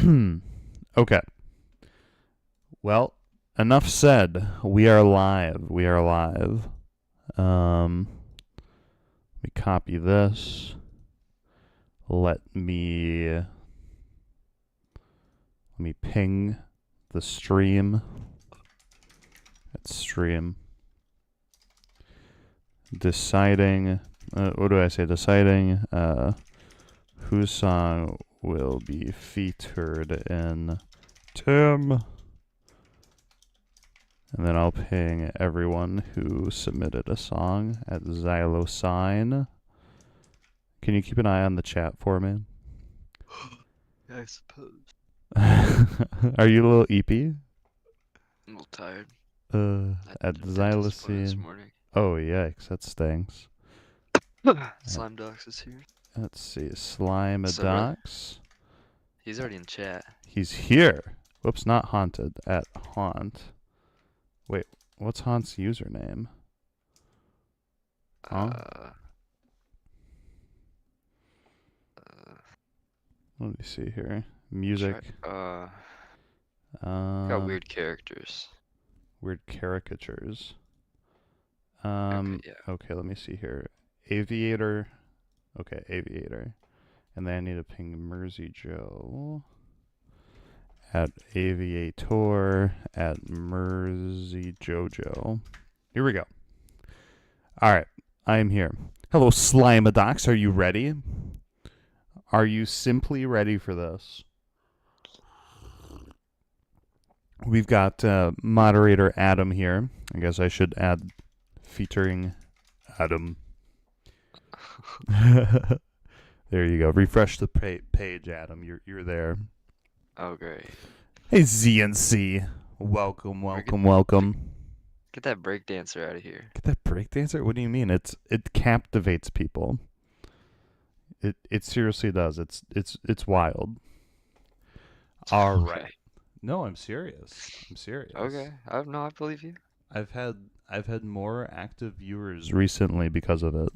Okay. Well, enough said. We are live. We are live. Let me copy this. Let me ping the stream. Let's stream. Deciding. What do I say? Deciding whose song will be featured in Tim. And then I'll ping everyone who submitted a song at Xylosign. Can you keep an eye on the chat for me? Yeah, I suppose. Are you a little eepy? I'm a little tired. At Dentist appointment this Xylosign. morning. Oh, yikes, that stinks. Slime Docs is here. Let's see, Slime What's up, brother? Docs. He's already in chat. He's here. Whoops, not haunted. At haunt. Wait, what's Haunt's username? Huh? Let me see here. Music. Got weird characters. Weird caricatures. Okay, yeah. Okay, let me see here. Aviator. Okay, Aviator. And then I need to ping Mersey Joe. At Aviator. At Mersey Jojo. Here we go. Alright, I am here. Hello, Slimadox. Are you ready? Are you simply ready for this? We've got moderator Adam here. I guess I should add featuring Adam. There you go. Refresh the page, Adam. You're there. Oh, great. Hey, ZNC. Welcome. Get that breakdancer out of here. Get that breakdancer? What do you mean? It captivates people. It seriously does. It's wild. All right. Okay. No, I'm serious. Okay. I believe you. I've had more active viewers recently because of it.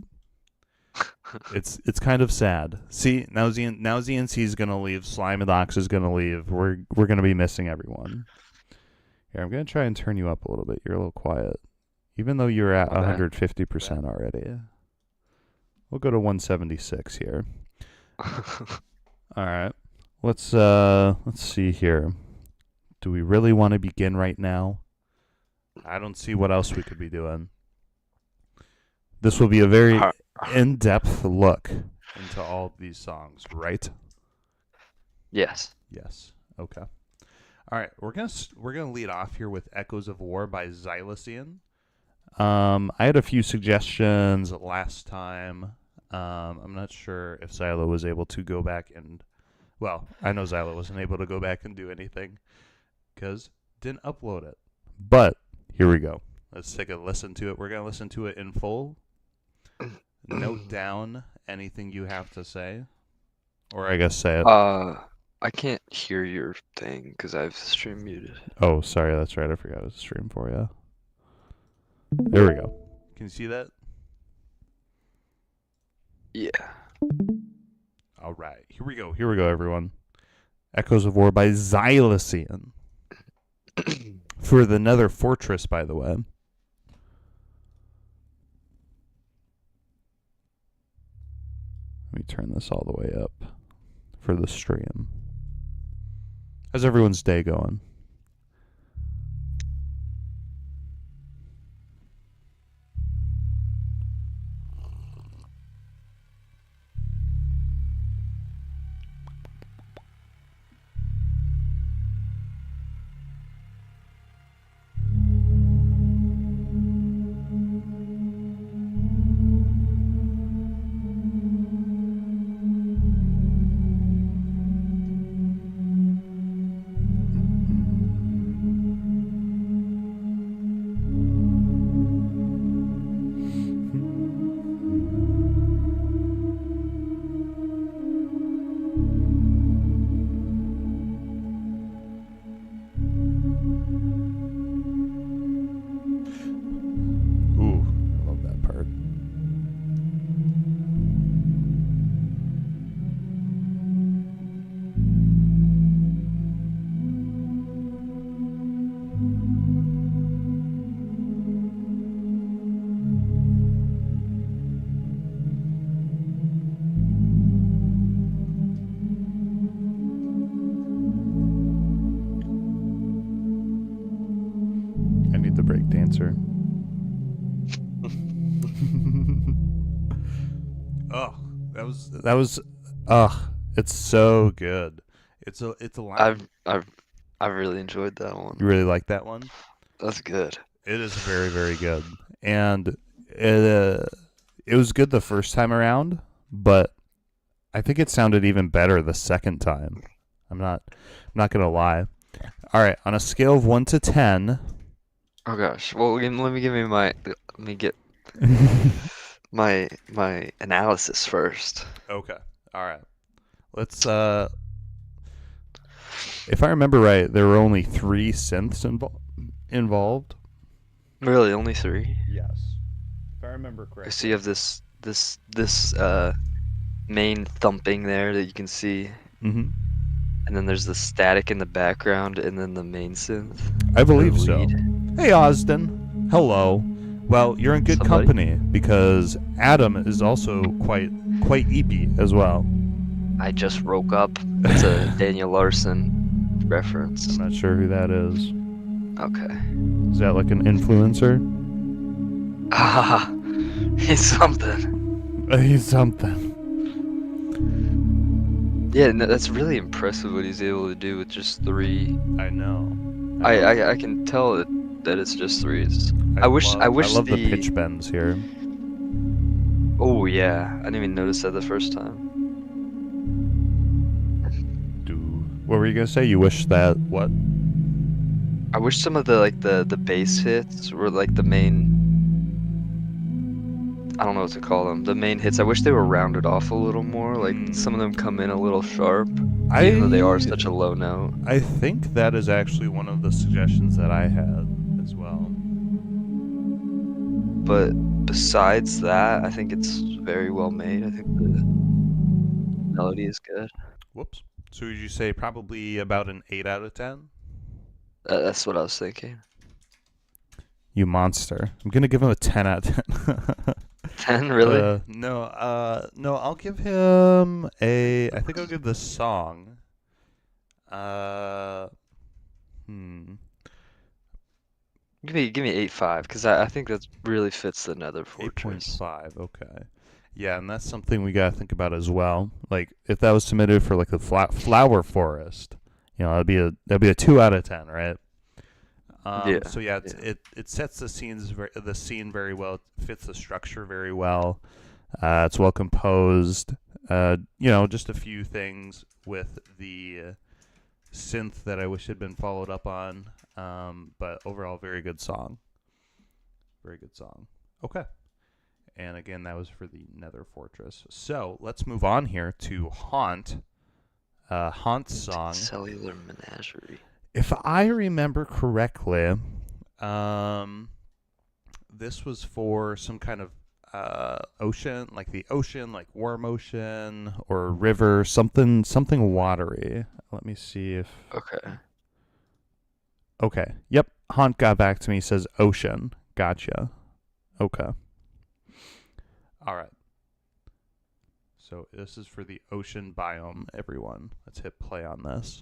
It's kind of sad. See, now ZNC is gonna leave. Slimadox is gonna leave. We're gonna be missing everyone. Here, I'm gonna try and turn you up a little bit. You're a little quiet, even though you're at 150% already. We'll go to 176 here. All right. Let's see here. Do we really want to begin right now? I don't see what else we could be doing. This will be a very in-depth look into all of these songs, right? Yes. Yes. Okay. All right. We're gonna lead off here with "Echoes of War" by Xylosign. I had a few suggestions last time. I'm not sure if Xylo was able to go back and, well, I know Xylo wasn't able to go back and do anything because didn't upload it. But here we go. Let's take a listen to it. We're gonna listen to it in full. Note down anything you have to say, or I guess say it. I can't hear your thing because I have the stream muted. Oh, sorry. That's right. I forgot it was a stream for you. There we go. Can you see that? Yeah. All right. Here we go, everyone. Echoes of War by Xylosign. For the Nether Fortress, by the way. Let me turn this all the way up for the stream. How's everyone's day going? breakdancer. Oh, that was it's so good. It's a line. I've really enjoyed that one. You really like that one? That's good. It is very, very good. And it was good the first time around, but I think it sounded even better the second time. I'm not gonna lie. All right, on a scale of 1 to 10. Oh gosh. Well, let me get my analysis first. Okay. All right. Let's if I remember right, there were only 3 synths involved. Really, only 3? Yes. If I remember correctly. So you have this main thumping there that you can see, Mhm. and then there's the static in the background, and then the main synth. I believe the so. lead. Hey, Osden. Hello. Well, you're in good Somebody? company because Adam is also quite eepy as well. I just woke up. It's a Daniel Larson reference. I'm not sure who that is. Okay. Is that like an influencer? Ah, he's something. He's something. Yeah, no, that's really impressive what he's able to do with just 3. I know. I can tell that it's just 3s. I wish I love the the pitch bends here. Oh yeah, I didn't even notice that the first time. What were you gonna say? You wish that what? I wish some of the bass hits were like the main. I don't know what to call them. The main hits. I wish they were rounded off a little more. Like some of them come in a little sharp, even though they are such a low note. I think that is actually one of the suggestions that I had as well. But besides that, I think it's very well made. I think the melody is good. Whoops. So would you say probably about an 8 out of 10? That's what I was thinking. You monster. I'm going to give him a 10 out of 10. 10, really? No, I'll give him I think I'll give the song. Give me 8.5 because I think that really fits the Nether Fortress. 8.5, okay. Yeah, and that's something we gotta think about as well. Like, if that was submitted for like the Flower Forest, that'd be a 2 out of 10, right? Yeah. So yeah, it sets the scene very well. It fits the structure very well. It's well composed. Just a few things with the synth that I wish had been followed up on. But overall, very good song. Very good song. Okay. And again, that was for the Nether Fortress. So let's move on here to Haunt. Haunt's song. Cellular Menagerie. If I remember correctly, this was for some kind of ocean, like the ocean, like warm ocean or river, something watery. Let me see if. Okay. Yep. Haunt got back to me. Says ocean. Gotcha. Okay. All right. So this is for the ocean biome, everyone. Let's hit play on this.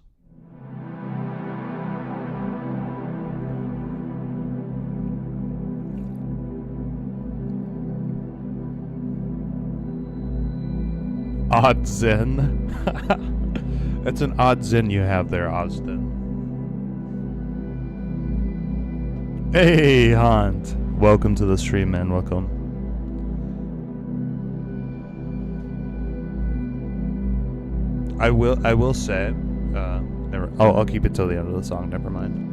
Odd Zen. That's an odd Zen you have there, Austin. Hey, Haunt. Welcome to the stream, man. Welcome. I will say, I'll keep it till the end of the song. Never mind.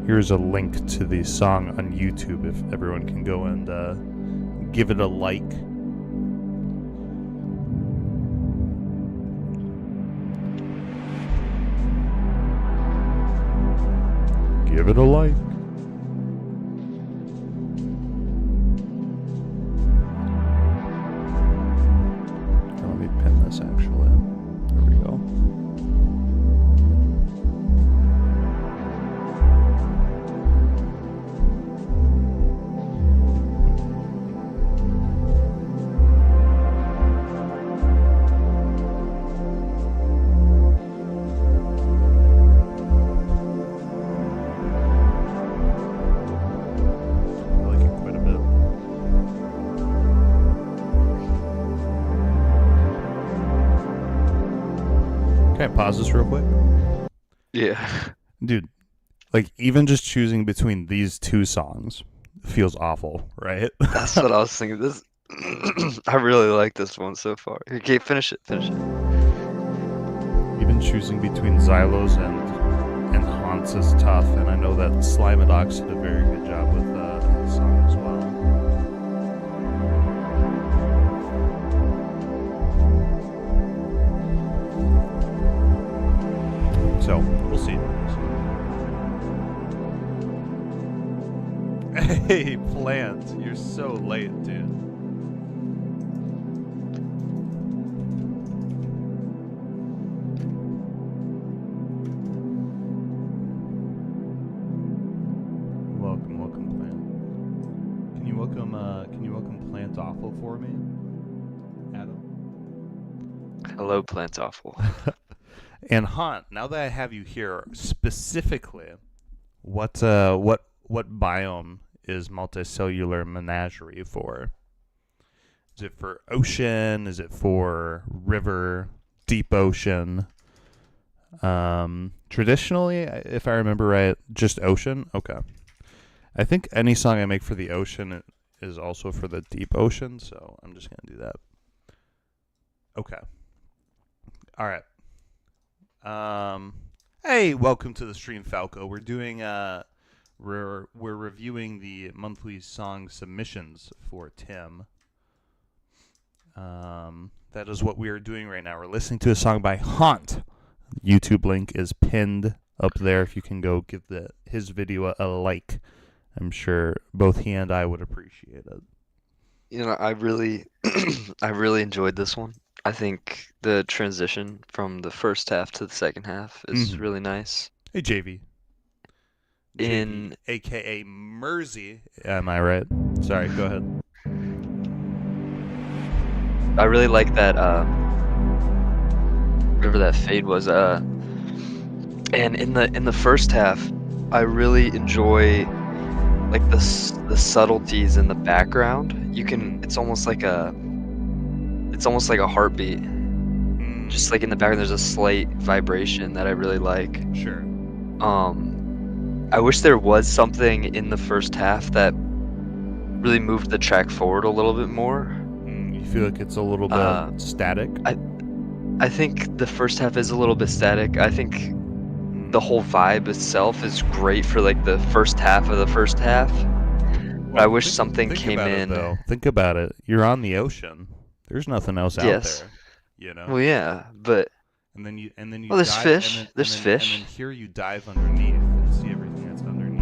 Here's a link to the song on YouTube if everyone can go and give it a like. Give it a like. Let me pin this actually. There we go. Can I pause this real quick? Yeah. Dude, like, even just choosing between these two songs feels awful, right? That's what I was thinking. This, I really like this one so far. Okay, finish it. Finish it. Even choosing between Xylos and Haunts is tough, and I know that Slimadox did a very good job with the song as well. So, we'll see. Hey, Plant, you're so late, dude. Welcome, Plant. Can you welcome Plant Awful for me, Adam? Hello, Plant Awful. And Haunt, now that I have you here, specifically, what biome is Multicellular Menagerie for? Is it for ocean? Is it for river, deep ocean? Traditionally, if I remember right, just ocean. Okay. I think any song I make for the ocean is also for the deep ocean, so I'm just gonna do that. Okay. All right. Hey, welcome to the stream, Falco. We're doing we're reviewing the monthly song submissions for Tim. That is what we are doing right now. We're listening to a song by Haunt. YouTube link is pinned up there. If you can go give his video a like, I'm sure both he and I would appreciate it. You know, I really enjoyed this one. I think the transition from the first half to the second half is really nice. Hey, JV. JV, aka Mersey. Am I right? Sorry, go ahead. I really like that, whatever that fade was. And in the first half, I really enjoy like the subtleties in the background. You can. It's almost like a heartbeat. Just like in the background, there's a slight vibration that I really like. Sure. I wish there was something in the first half that really moved the track forward a little bit more. You feel like it's a little bit static? I think the first half is a little bit static. I think the whole vibe itself is great for like the first half of the first half. But I wish something came in. Think about it. You're on the ocean. There's nothing else out there. You know. Well, yeah, but. And then you. Well, there's fish. There's fish. And then here you dive underneath and see everything that's underneath.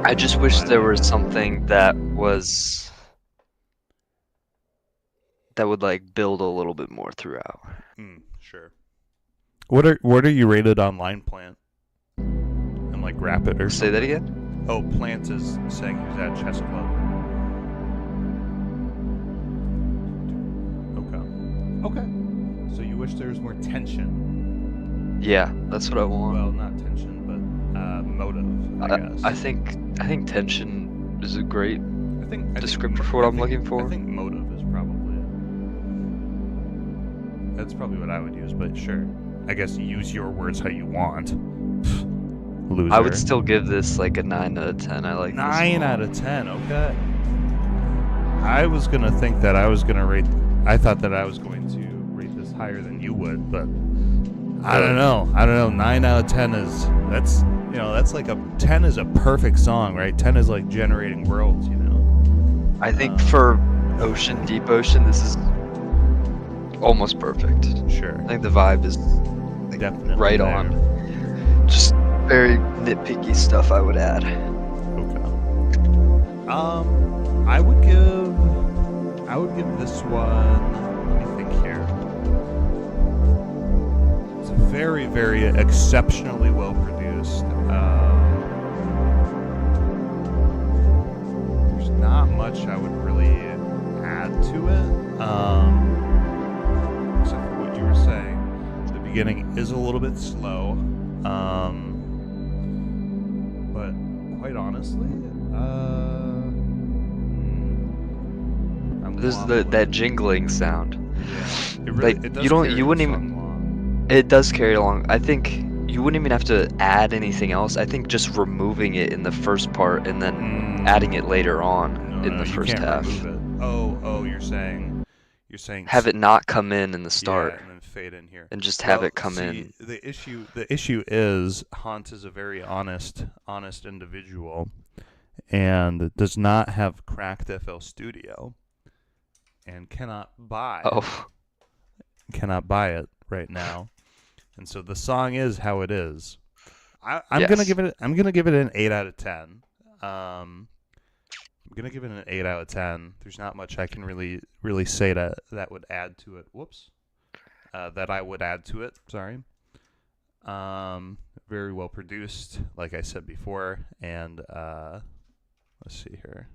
I just wish there was something that would like build a little bit more throughout. Sure. What are you rated online, Plant? And like Rapid or Say something? that again? Oh, Plant is saying he was at chess club. Okay. So you wish there was more tension? Yeah, that's what I want. Well, not tension, but motive, I guess. I think tension is a great descriptor for what I'm looking for. I think motive is probably it. That's probably what I would use, but sure. I guess use your words how you want. Loser. I would still give this like a 9 out of 10. I like 9 out of 10. Okay. I was gonna think that I was gonna rate. I thought that I was going to rate this higher than you would, but I don't know. 9 out of 10 is that's like a 10 is a perfect song, right? 10 is like generating worlds, you know. I think for ocean, deep ocean, this is almost perfect. Sure. I think the vibe is like definitely right there. on. Just very nitpicky stuff I would add. Okay. I would give this one. Let me think here. It's very, very exceptionally well produced. There's not much I would really add to it. Except for what you were saying. The beginning is a little bit slow. But quite honestly, There's that jingling sound. Yeah, it really, like it does you carry wouldn't the even song It does carry along. I think you wouldn't even have to add anything else. I think just removing it in the first part and then adding it later on in the You first can't half. remove it. Oh, you're saying Have it not come in the start yeah, and then fade in here. and just have Well, it come see, in. the issue is Hunt is a very honest individual, and does not have cracked FL Studio, and cannot buy Oh, it right now, and so the song is how it is. I'm gonna yes. give it. I'm gonna give it an 8 out of 10. I'm gonna give it an 8 out of 10. There's not much I can really say that would add to it. Whoops. That I would add to it. Sorry. Very well produced, like I said before, and let's see here.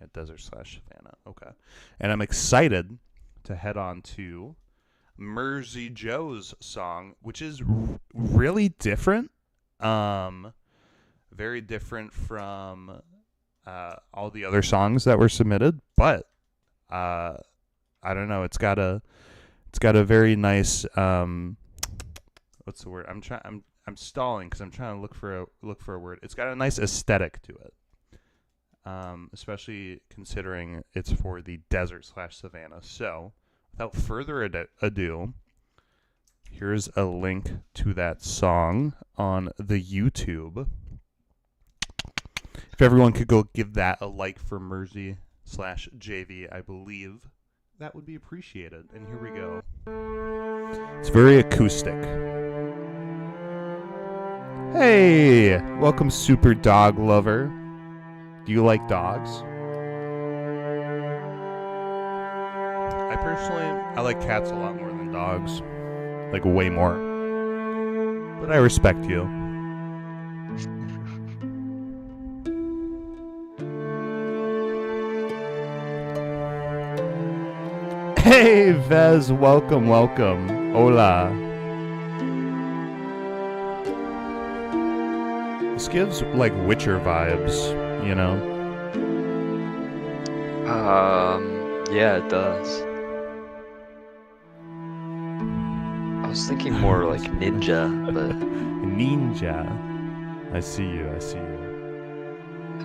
Yeah, Desert / Savannah. Okay, and I'm excited to head on to Mersey Joe's song, which is really different. Very different from all the other songs that were submitted, but I don't know. It's got a very nice what's the word? I'm stalling because I'm trying to look for a word. It's got a nice aesthetic to it, especially considering it's for the Desert / Savannah. So, without further ado, here's a link to that song on the YouTube. If everyone could go give that a like for Mersey / JV, I believe that would be appreciated. And here we go. It's very acoustic. Hey, welcome, super dog lover. Do you like dogs? I like cats a lot more than dogs. Like, way more. But I respect you. Hey, Vez, welcome. Hola. This gives, like, Witcher vibes, you know? Yeah, it does. I was thinking more like Ninja, but Ninja. I see you. I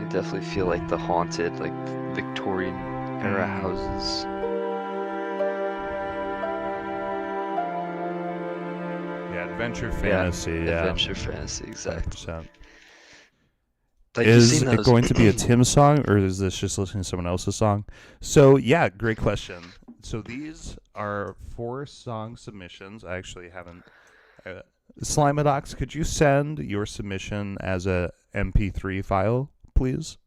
definitely feel like the haunted, like Victorian era houses. Yeah, adventure fantasy. Yeah, adventure fantasy, exactly. 100%. Like, Is it going to be a Tim song, or is this just listening to someone else's song? So, yeah, great question. So these are 4 song submissions. I actually haven't... Slimadox, could you send your submission as a MP3 file, please?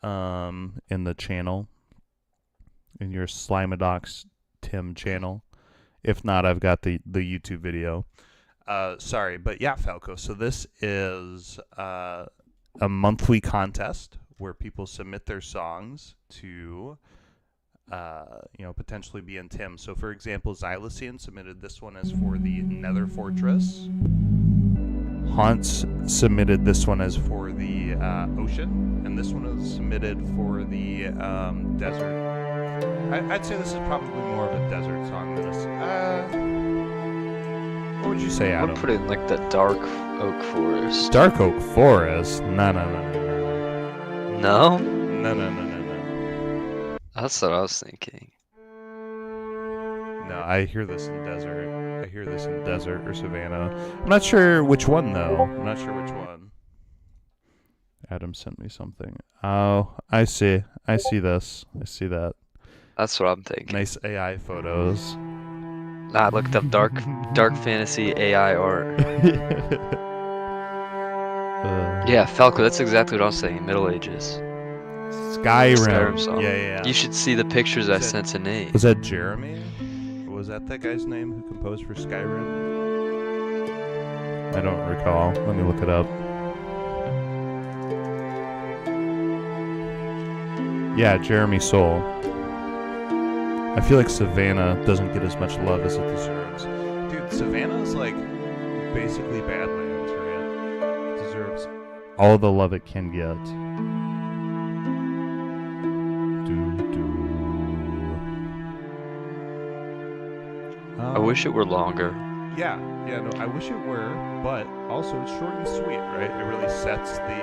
In the channel. In your Slimadox Tim channel. If not, I've got the YouTube video. Sorry, but yeah, Falco. So this is... a monthly contest where people submit their songs to, potentially be in Tim. So, for example, Xylician submitted this one as for the Nether Fortress. Haunts submitted this one as for the Ocean, and this one was submitted for the Desert. I'd say this is probably more of a desert song than a... what would you say, Adam? I'd put it in like the Dark Oak Forest. Dark Oak Forest? No. No? No. That's what I was thinking. No, I hear this in desert or Savannah. I'm not sure which one, though. Adam sent me something. Oh, I see this. I see that. That's what I'm thinking. Nice AI photos. I looked up dark fantasy AI art. Yeah, Falco, that's exactly what I was saying. Middle Ages. Skyrim song. Yeah. You should see the pictures I sent to Nate. Was that Jeremy? Was that guy's name who composed for Skyrim? I don't recall. Let me look it up. Yeah, Jeremy Soule. I feel like Savannah doesn't get as much love as it deserves. Dude, Savannah's like basically Badlands, right? It deserves all the love it can get. I wish it were longer. Yeah, yeah, no, I wish it were, but also it's short and sweet, right? It really sets the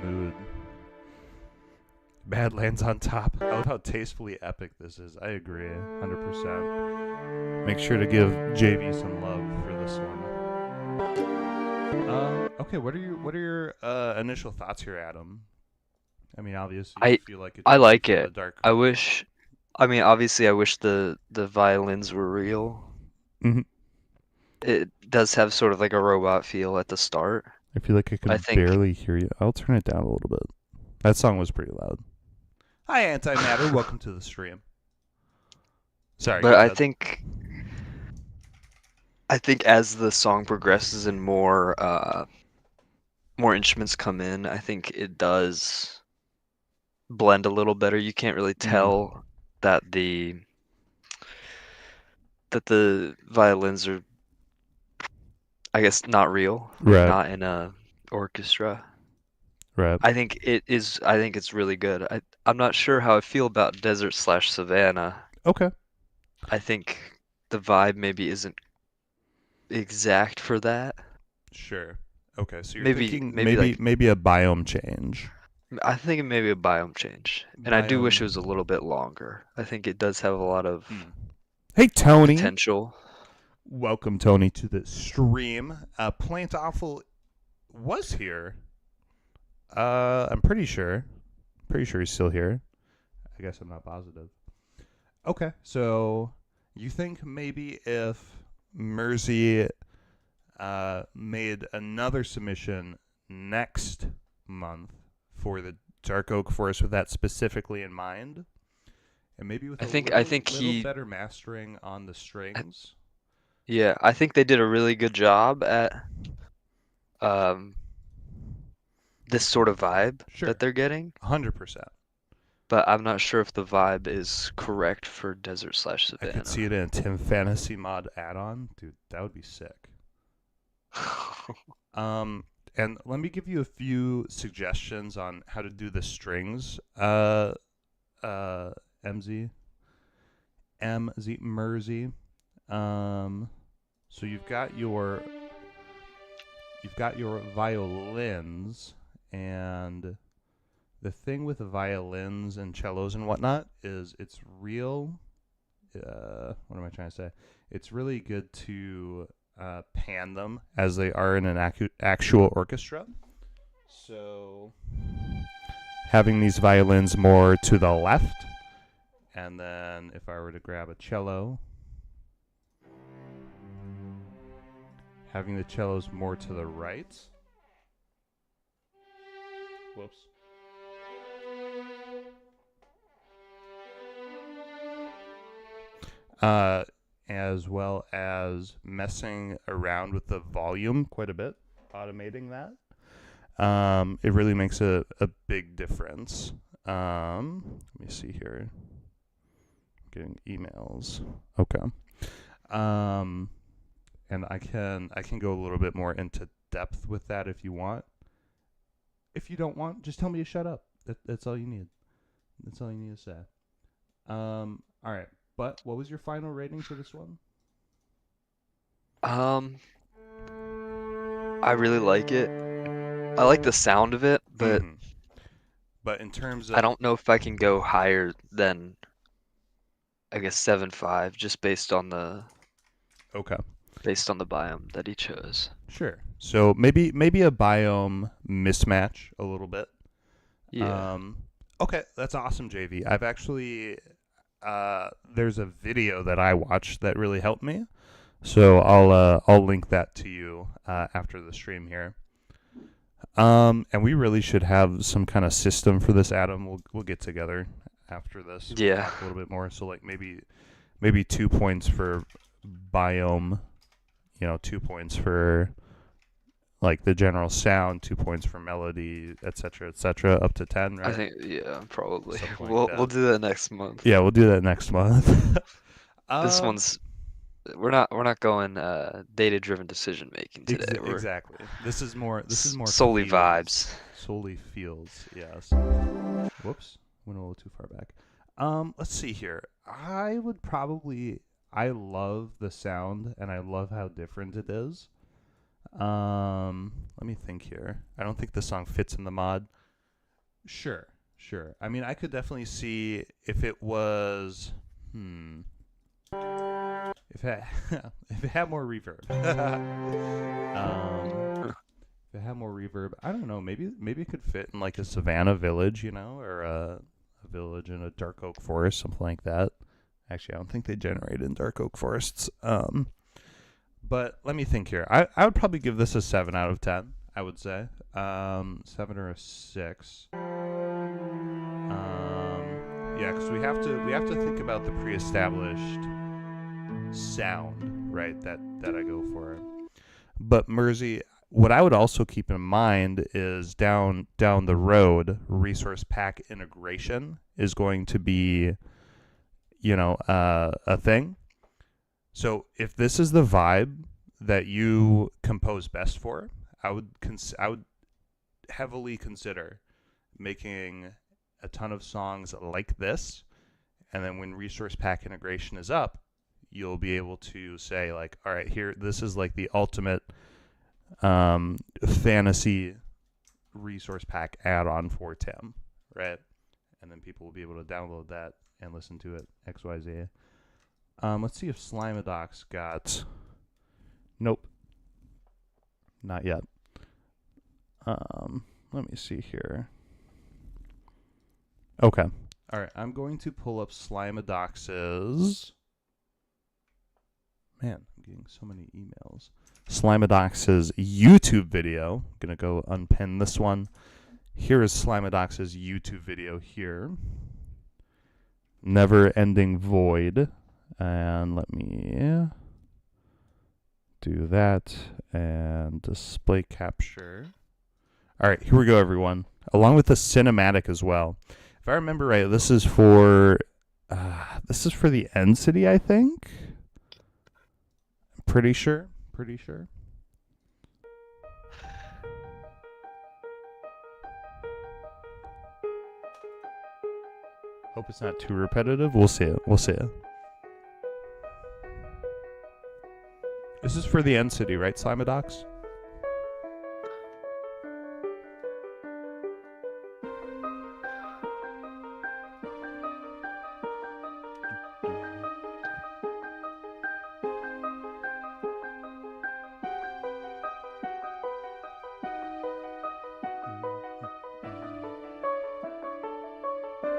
mood. Badlands on top. I love how tastefully epic this is. I agree, 100%. Make sure to give JV some love for this one. Okay, what are your initial thoughts here, Adam? I mean, obviously you I feel like it I should be like from the it. dark. I wish, I mean, obviously, I wish the violins were real. Mhm. It does have sort of like a robot feel at the start. I feel like I I can think, barely hear you. I'll turn it down a little bit. That song was pretty loud. Hi, Antimatter. Welcome to the stream. Sorry, but go I ahead. think I think as the song progresses and more instruments come in, I think it does blend a little better. You can't really tell that the violins are, I guess, not real, like Right, not in a orchestra. right. I think it's really good. I'm not sure how I feel about Desert slash Savannah. Okay. I think the vibe maybe isn't exact for that. Sure. Okay, so you're Maybe thinking maybe like maybe a biome change. I think maybe a biome change. And I do wish it Biome. was a little bit longer. I think it does have a lot of Hmm. Hey, Tony. potential. Welcome, Tony, to the stream. Plant Awful was here. I'm pretty sure. Pretty sure he's still here. I guess I'm not positive. Okay, so you think maybe if Mersey made another submission next month for the Dark Oak Forest with that specifically in mind, and maybe with a I think little better mastering on the I- strings. yeah, I think they did a really good job at um this sort of vibe Sure, that they're getting, 100%. but I'm not sure if the vibe is correct for Desert slash I could see Savannah. it in a Tim Fantasy mod add-on, dude. That would be sick. Um, and let me give you a few suggestions on how to do the strings. MZ, Mersey. So you've got your violins, and the thing with the violins and cellos and whatnot is it's real. What am I trying to say? It's really good to pan them as they are in an actual orchestra. So having these violins more to the left, and then if I were to grab a cello, having the cellos more to the right. Whoops. As well as messing around with the volume quite a bit, automating that. It really makes a big difference. Let me see here. I'm getting emails. Okay. And I can go a little bit more into depth with that if you want. If you don't want, just tell me to shut up. That's all you need. That's all you need to say. All right. But what was your final rating for this one? Um, I really like it. I like the sound of it, but Mhm. But in terms I of don't know if I can go higher than, I guess, 7.5 just okay, based on the biome that he chose. sure. So maybe a biome mismatch a little bit. Yeah. Okay, that's awesome, JV. I've actually there's a video that I watched that really helped me. So I'll link that to you after the stream here. And we really should have some kind of system for this, Adam. We'll get together after this. Yeah. Talk a little bit more. So like maybe 2 points for biome. 2 points for like the general sound, 2 points for melody, etc., up to 10, I right? think, yeah, probably. Something like We'll that. do that next month. Yeah, we'll do that next month. This um, one's we're not going data-driven decision making today. We're exactly. This is more solely feels. vibes. Solely feels. Yes. Whoops, went a little too far back. Let's see here. I love the sound and I love how different it is. Let me think here. I don't think the song fits in the mod. Sure. I mean, I could definitely see if it was if it if it had more reverb. If it had more reverb, I don't know. Maybe it could fit in like a Savannah village, or a village in a dark oak forest, something like that. Actually, I don't think they generate in dark oak forests. But let me think here. I would probably give this a 7 out of 10. I would say 7 or a 6. Yeah, because we have to think about the pre-established sound, right? That I go for. But Mersey, what I would also keep in mind is down the road, resource pack integration is going to be, a thing. So if this is the vibe that you compose best for, I would heavily consider making a ton of songs like this, and then when resource pack integration is up, you'll be able to say like, all right, here, this is like the ultimate fantasy resource pack add-on for Tim, right? And then people will be able to download that and listen to it, XYZ. Let's see if Slimadox got... Nope. Not yet. Let me see here. Okay. All right, I'm going to pull up Slimadox's... Man, I'm getting so many emails. Slimadox's YouTube video. I'm going to go unpin this one. Here is Slimadox's YouTube video here. Never Ending Void. And let me do that and display capture. All right, here we go, everyone. Along with the cinematic as well. If I remember right, this is for the End City, I think. Pretty sure. Hope it's not too repetitive. We'll see it. This is for the End City, right, Slimadox?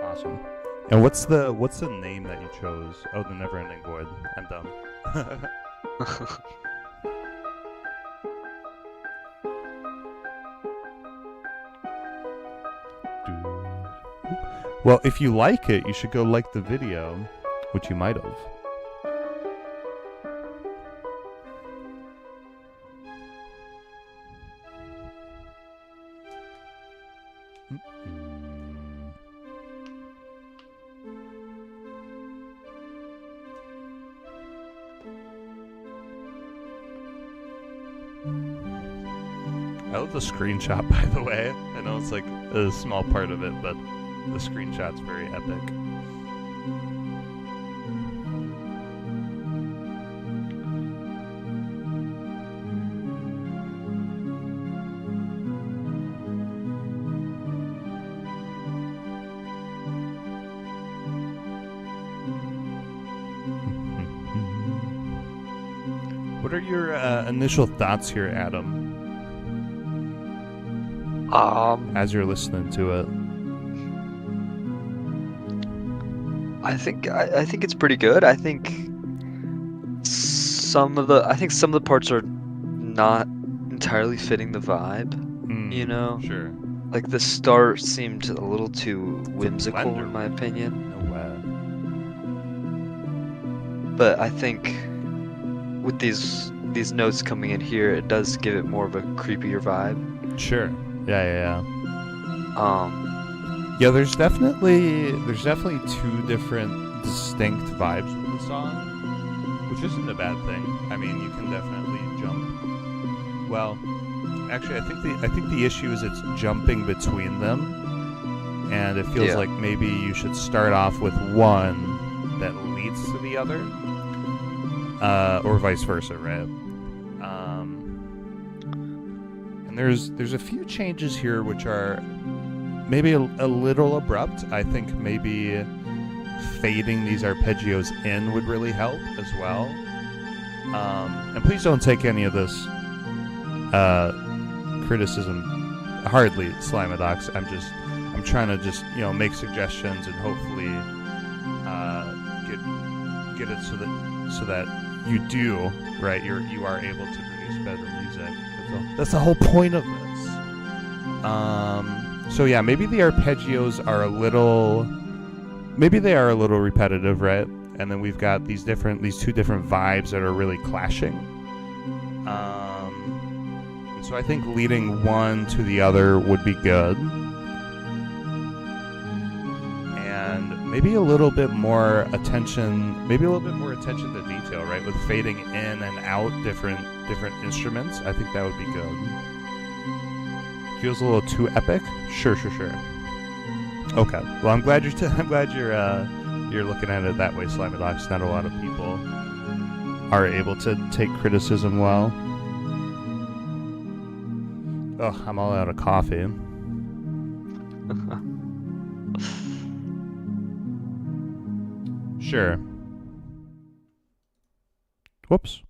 Awesome. And what's the name that you chose? Oh, the Never Ending Void. I'm dumb. Well, if you like it, you should go like the video, which you might have. I love the screenshot, by the way. I know it's like a small part of it, but the screenshot's very epic. What are your initial thoughts here, Adam? As you're listening to it, I think it's pretty good. I think some of the parts are not entirely fitting the vibe. Sure. Like the start seemed a little too whimsical, Blender. in my opinion. No way. But I think with these notes coming in here, it does give it more of a creepier vibe. Sure. Yeah. Um, Yeah, there's definitely two different distinct vibes with the song, which isn't a bad thing. I mean, you can definitely jump. Well, actually, I think the issue is it's jumping between them, and it feels Yeah. like maybe you should start off with one that leads to the other, or vice versa, right? And there's a few changes here which are maybe a little abrupt. I think maybe fading these arpeggios in would really help as well. And please don't take any of this criticism hardly, Slimadox. I'm trying to just make suggestions and hopefully get it so that you do right. You are able to produce better music. That's the whole point of this. So yeah, maybe the arpeggios are a little repetitive, right? And then we've got these two different vibes that are really clashing. And so I think leading one to the other would be good. And maybe a little bit more attention to detail, right? With fading in and out different instruments. I think that would be good. Feels a little too epic? Sure. Okay. Well, I'm glad you're looking at it that way, Slimadox. Not a lot of people are able to take criticism well. Ugh, I'm all out of coffee. Sure. Whoops.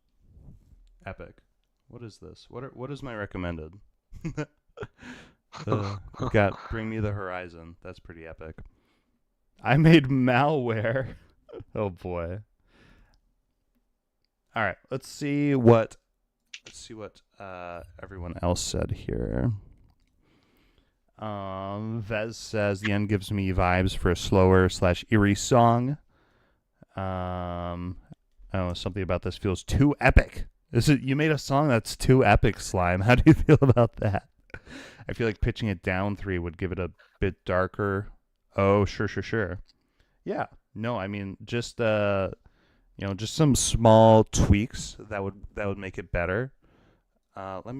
Epic. What is this? What is my recommended? We've got Bring Me the Horizon. That's pretty epic. I made malware. Oh boy. All right, let's see what everyone else said here. Vez says the end gives me vibes for a slower / eerie song. Something about this feels too epic. You made a song that's too epic, Slime. How do you feel about that? I feel like pitching it down 3 would give it a bit darker. Oh, sure. Yeah. No, I mean just just some small tweaks that would make it better. Let's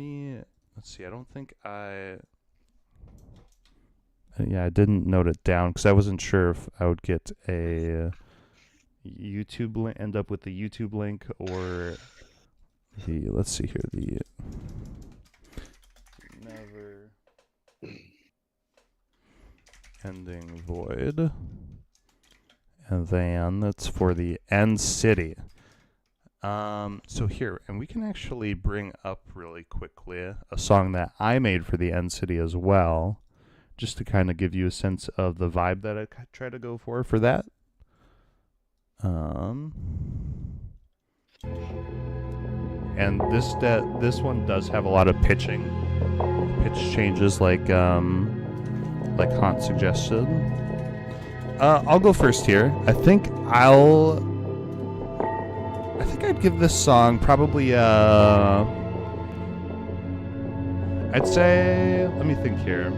see. I don't think I didn't note it down because I wasn't sure if I would get a YouTube link, end up with the YouTube link or let's see here, the never ending void, and then that's for the End City. So here, and we can actually bring up really quickly a song that I made for the End City as well, just to kind of give you a sense of the vibe that I try to go for that. And this one does have a lot of pitch changes, like Haunt suggested. I'll go first here. I think I'd give this song probably I'd say, let me think here.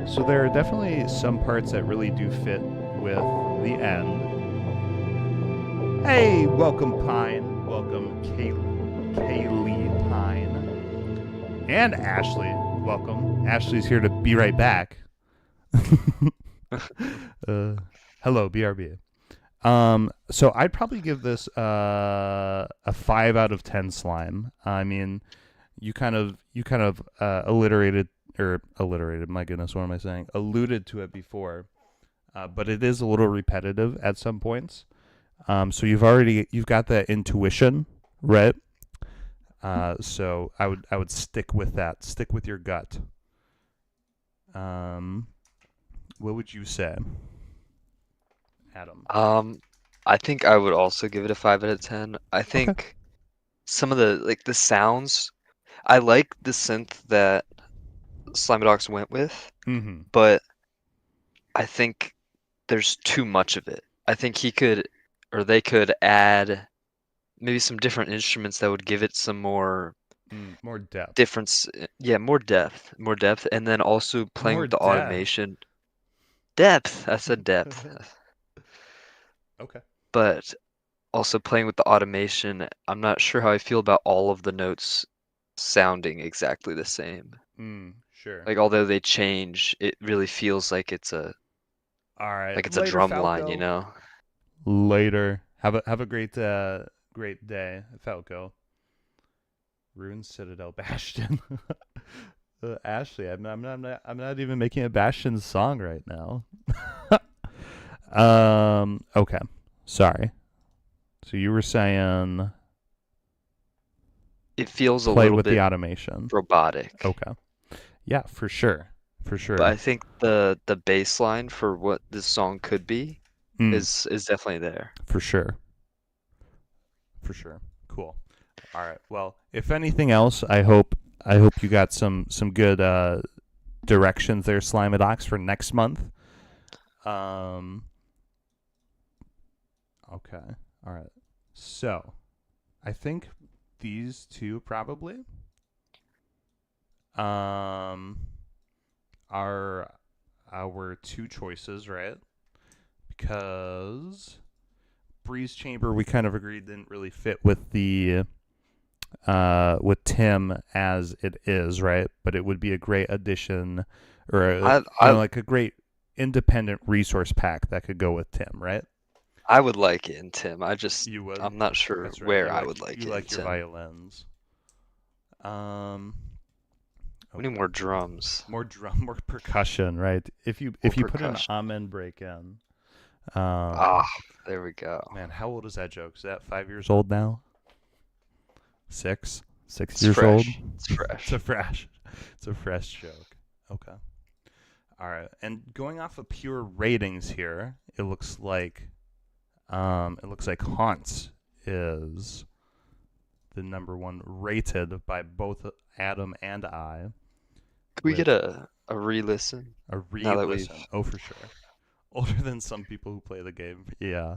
So there are definitely some parts that really do fit with the end. Hey, welcome Pine. Welcome Kaylee Pine. And Ashley. Welcome. Ashley's here to be right back. Hello, BRB. So I'd probably give this a 5 out of 10, Slime. I mean, you kind of alluded to it before, but it is a little repetitive at some points. So you've got that intuition, right? So I would stick with that. Stick with your gut. What would you say, Adam? I think I would also give it a 5 out of 10. I think some of the sounds, I like the synth that Slimadox went with, but I think there's too much of it. I think they could add maybe some different instruments that would give it some more depth. Difference. Yeah, more depth, and then also playing with the automation. Depth. I said depth. Okay. But also playing with the automation, I'm not sure how I feel about all of the notes sounding exactly the same. Sure. Like although they change, it really feels like it's a All right. like it's a Later, drum line, you Falco. know? Later. Have a great day, Falco. Rune Citadel Bastion. Ashley, I'm not even making a Bastion song right now. Okay. Sorry. So you were saying It feels a play little with the bit automation. robotic. Okay. Yeah, for sure. For But I sure. think the bass line for what this song could be Mm, is definitely there. for sure. For sure. Cool. All right. Well, if anything else, I hope you got some good directions there, Slimadox, for next month. Um. Okay. All right. So, I think these two probably um are our two choices, right? Because Breeze Chamber, we kind of agreed didn't really fit with Tim as it is, right? But it would be a great addition, or I like a great independent resource pack that could go with Tim, right? I would like it in Tim. You would. I'm not sure That's right. where I would like You it in like your Tim. violins. Um. We need Okay. more drums, More drum, more percussion, right? If you more put an percussion. amen break in, Ah, there we go. man, how old is that joke? Is that 5 years old now? Six? Six It's years old? fresh. It's It's a fresh. fresh, it's a fresh joke. Okay. All right. And going off of pure ratings here, it looks like Haunts is the number one rated by both Adam and I, Could we with get a re-listen a now that we've re-listen. Oh, for sure. Older than some people who play the game. Yeah.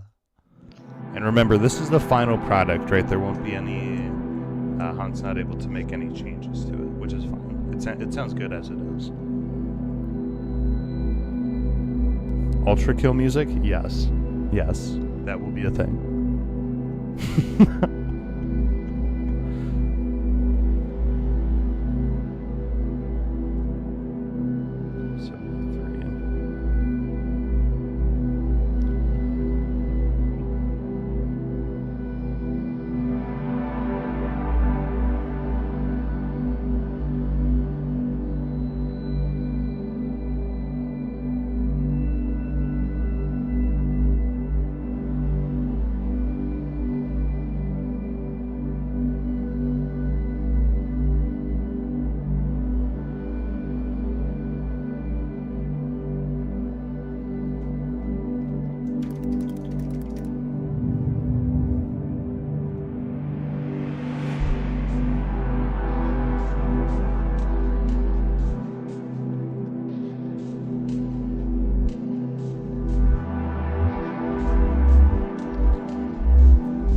And remember, this is the final product, right? There won't be any. Hunt's not able to make any changes to it, which is fine. It sounds good as it is. Ultra kill music? Yes. Yes. That will be a thing. 73.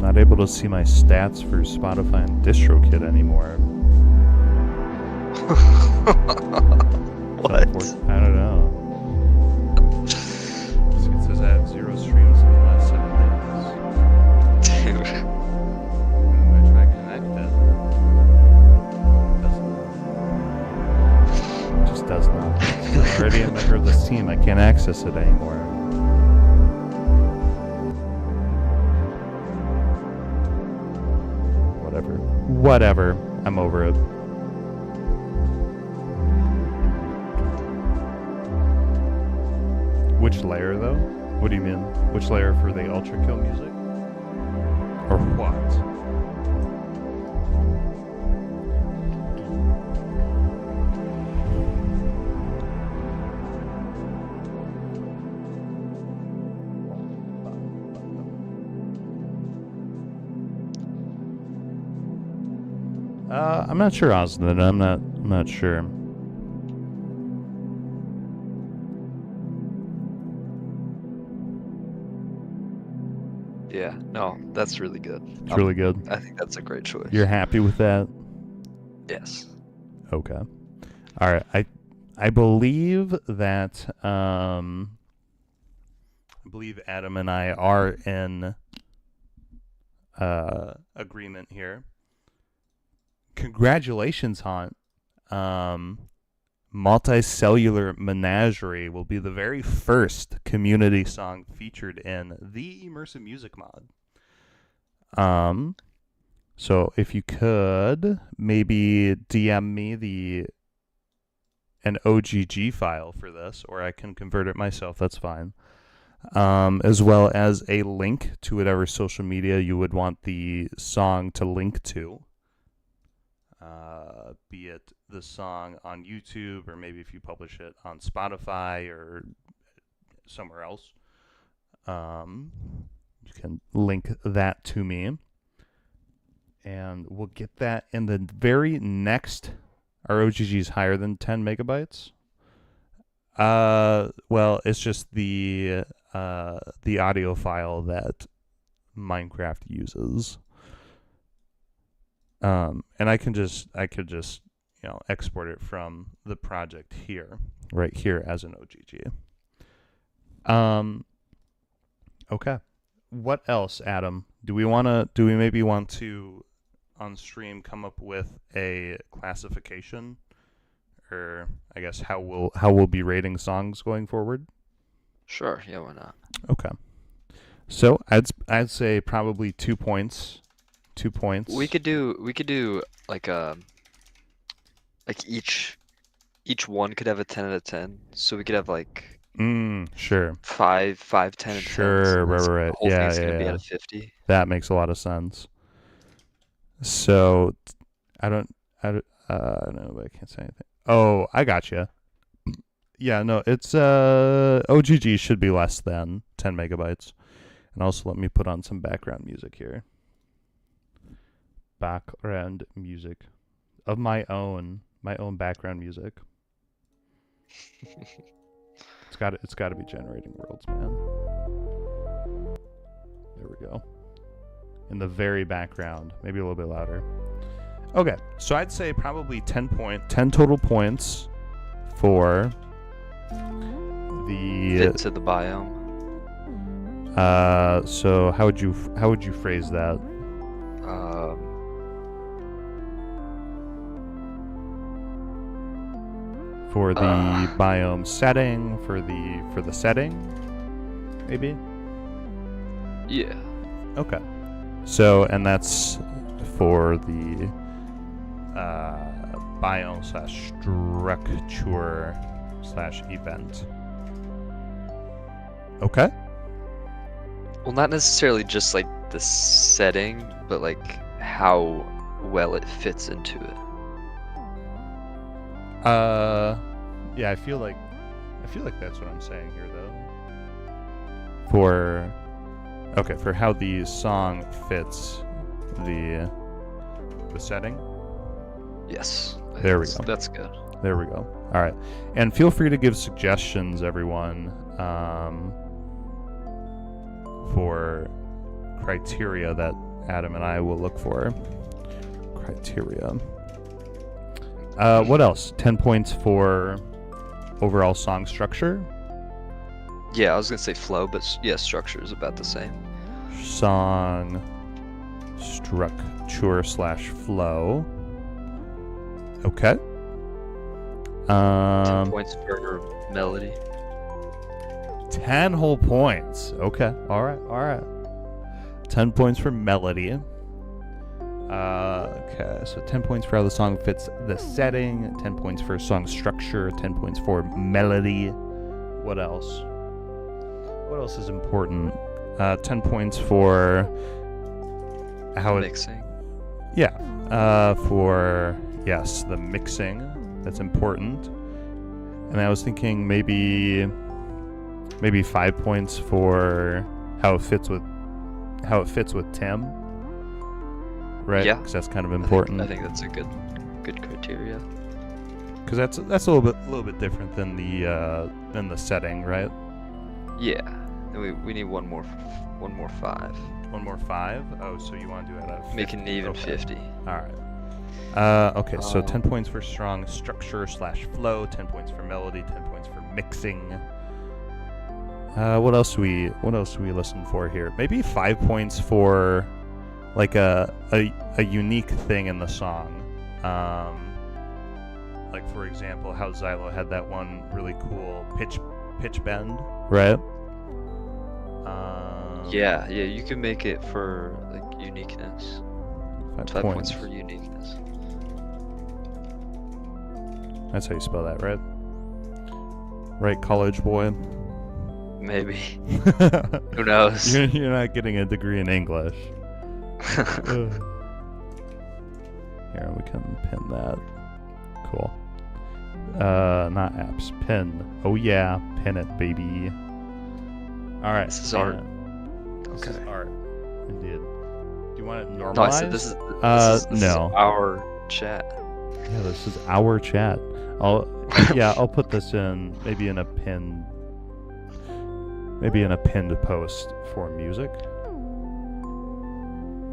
Not able to see my stats for Spotify and DistroKid anymore. What? I don't know. It says I have 0 streams in the last 7 days. Dude. I try connect it. It just does not. I'm already a member of this team. I can't access it anymore. Whatever. I'm over it. Which layer, though? What do you mean? Which layer for the Ultra Kill music? Or what? I'm not sure, Osland. I'm not sure. Yeah, no, that's really good. It's really good. I think that's a great choice. You're happy with that? Yes. Okay. All right. I believe that I believe Adam and I are in agreement here. Congratulations, Haunt. Multicellular Menagerie will be the very first community song featured in the Immersive Music mod. So if you could maybe DM me an OGG file for this, or I can convert it myself, that's fine. As well as a link to whatever social media you would want the song to link to. Be it the song on YouTube, or maybe if you publish it on Spotify or somewhere else, you can link that to me. And we'll get that in the very next. Our OGG is higher than 10 megabytes. Well, it's just the audio file that Minecraft uses. And I could just export it from the project here, right here as an OGG. Okay. What else, Adam? Do we maybe want to on stream come up with a classification, or I guess how we'll be rating songs going forward? Sure. Yeah, why not? Okay. So I'd say probably 2 points. 2 points. We could do like each one could have a 10 out of 10. So we could have like sure. 5, 10, and 10. Sure, So right. The whole Yeah, thing's gonna be yeah. out of 50. That makes a lot of sense. So I don't know, but I can't say anything. Oh, I gotcha. Yeah, no, it's OGG should be less than 10 megabytes. And also let me put on some background music here. Background music of my own background music. It's got to be generating worlds, man. There we go. In the very background, maybe a little bit louder. Okay, so I'd say probably 10 total points for the Fit to the biome. So how would you phrase that? For the biome setting, for the setting, maybe? Yeah. Okay. So, and that's for the biome/structure/event. Okay. Well, not necessarily just like the setting, but like how well it fits into it. Yeah, I feel like that's what I'm saying here, though. For how the song fits the setting. Yes. There we go. That's good. There we go. All right, and feel free to give suggestions, everyone, for criteria that Adam and I will look for. Criteria. What else? 10 points for overall song structure. Yeah, I was gonna say flow, but yeah, structure is about the same. Song structure/flow. Okay. 10 points for melody. 10 whole points. Okay. All right. 10 points for melody. Okay, so 10 points for how the song fits the setting, 10 points for song structure, 10 points for melody. What else? What else is important? 10 points for how mixing. Yeah, for, yes, the mixing. That's important. And I was thinking maybe 5 points for how it fits with Tim. Right? Yeah, because that's kind of important. I think that's a good criteria. Because that's a little bit different than the setting, right? Yeah, and we need one more 5. 1 more 5. Oh, so you want to do it out of 50? Make it even 50. All right. Okay, so 10 points for strong structure/flow, 10 points for melody, 10 points for mixing. What else we listen for here? Maybe 5 points for like a unique thing in the song. like for example, how Xylo had that one really cool pitch bend, right? Yeah, you can make it for like uniqueness. 5 points for uniqueness. That's how you spell that, right? Right, college boy. Maybe. Who knows? You're not getting a degree in English. Here, we can pin that. Cool. Not apps. Pin. Oh yeah, pin it, baby. All right. This is art. This is art. Indeed. Do you want it normalized? No, I said this is no. Our chat. Yeah, this is our chat. I'll put this in maybe in a pinned post for music.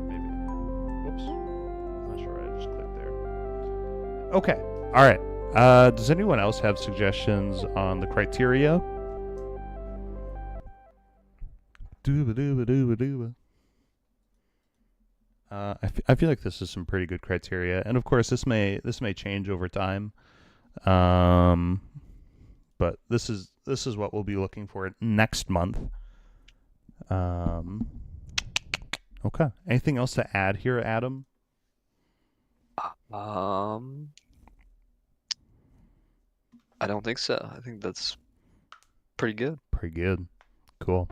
Maybe. Whoops. Not sure. I just clicked there. Okay. All right. Does anyone else have suggestions on the criteria? Dooba dooba dooba dooba. I feel like this is some pretty good criteria, and of course this may change over time. But this is what we'll be looking for next month. Okay. Anything else to add here, Adam? I don't think so. I think that's pretty good. Pretty good. Cool.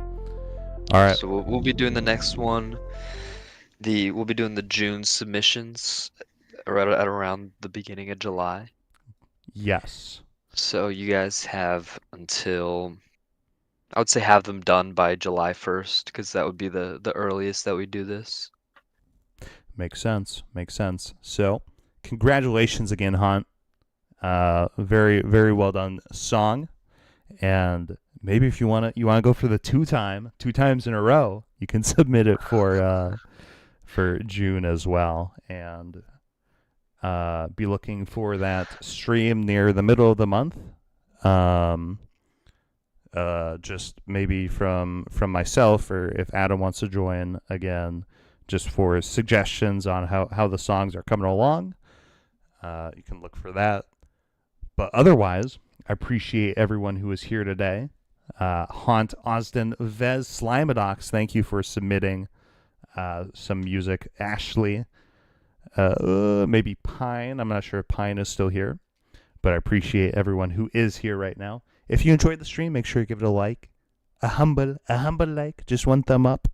All right. So we'll be doing the next one. We'll be doing the June submissions at around the beginning of July. Yes. So you guys have until, I would say, have them done by July 1st, because that would be the earliest that we do this. Makes sense. So, congratulations again, Hunt. Very, very well done song. And maybe if you wanna go for the two times in a row, you can submit it for June as well, and be looking for that stream near the middle of the month. Just maybe from myself, or if Adam wants to join again, just for suggestions on how the songs are coming along. You can look for that. But otherwise, I appreciate everyone who is here today. Haunt, Austin, Vez, Slimadox, thank you for submitting some music. Ashley, maybe Pine. I'm not sure if Pine is still here, but I appreciate everyone who is here right now. If you enjoyed the stream, make sure you give it a like, a humble like, just one thumb up.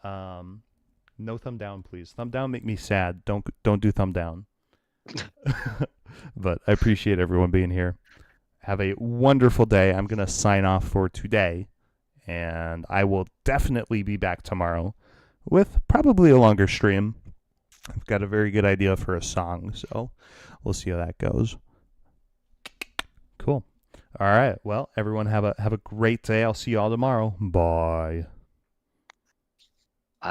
No thumb down, please. Thumb down make me sad. Don't do thumb down. But I appreciate everyone being here. Have a wonderful day. I'm gonna sign off for today, and I will definitely be back tomorrow with probably a longer stream. I've got a very good idea for a song, so we'll see how that goes. Cool. All right. Well, everyone have a great day. I'll see you all tomorrow. Bye.